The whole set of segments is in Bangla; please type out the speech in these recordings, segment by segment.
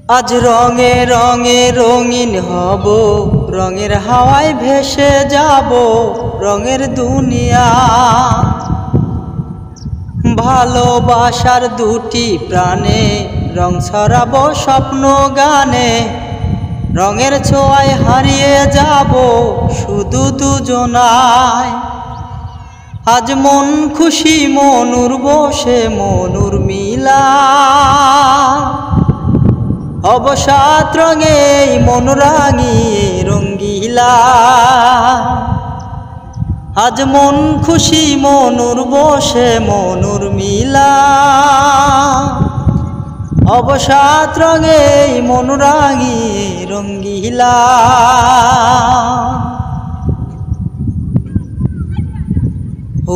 আজ রঙে রঙে রঙিন হব, রঙের হাওয়ায় ভেসে যাব রঙের দুনিয়া। ভালোবাসার দুটি প্রাণে রং ছড়াবো স্বপ্ন গানে, রঙের ছোঁয়ায় হারিয়ে যাব শুধু দুজনায়। আজ মন খুশি মনুর বসে মনুর মিলা, অবসাদ রঙে মন রাঙিয়ে রঙ্গিলা। আজ মন খুশি মনুর বসে মনুর মিলা, অবসাদ রঙে মন রাঙিয়ে রঙ্গিলা।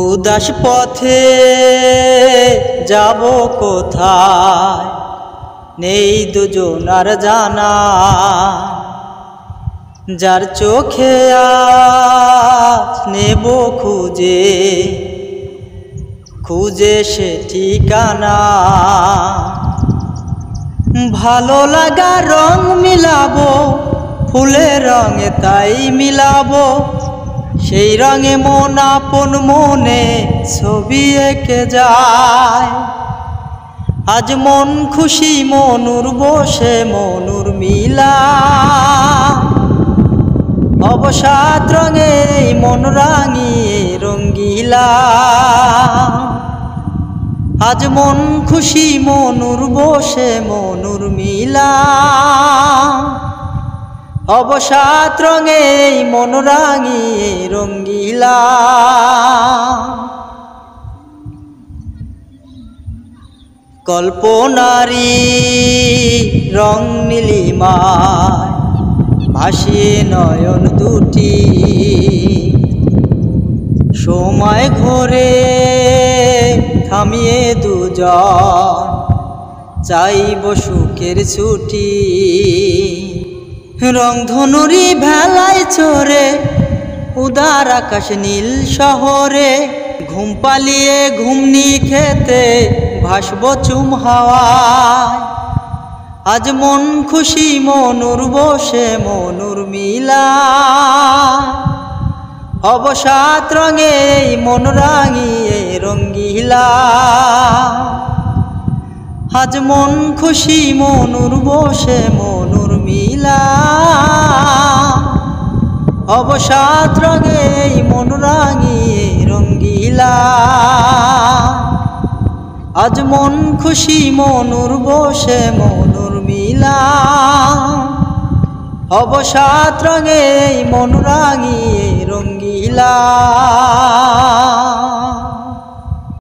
উদাস পথে যাব কোথায় নেই দুজনার জানা, যার চোখে আজ নেব খুঁজে খুঁজে সে ঠিকানা। ভালো লাগা রং মিলাবো ফুলের রঙে তাই মিলাবো, সেই রঙে মন আপন মনে ছবি এঁকে যায়। আজ মন খুশি মনুর বসে মনুর মিলা, অবসাদ রঙে মন রাঙিয়ে রঙ্গিলা। আজ মন খুশি মনুর বসে মনুর মিলা, অবসাদ রঙে মন রাঙিয়ে রঙ্গিলা। কল্পনারি রং নীলিমায় ভাসিয়ে নয়ন দুটি, সময় ঘোরে থামিয়ে দুজন চাইব সুখের ছুটি। রংধনুরি ভেলায় চড়ে উদার আকাশ নীল শহরে, ঘুম পালিয়ে ঘুমনি খেতে ভাসব চুম হাওয়ায়। আজ মন খুশি মনুর বসে মনুর মিলা, অবসাদ রঙে মন রাঙিয়ে রঙ্গিলা। আজ মন খুশি মনুর বসে মনুর মিলা, অবসাদ রঙে মন রাঙিয়ে রঙ্গিলা। আজ মন খুশি মনুর বসে মনুর মিলা, অবসাদ রঙে মন রাঙিয়ে রঙ্গিলা।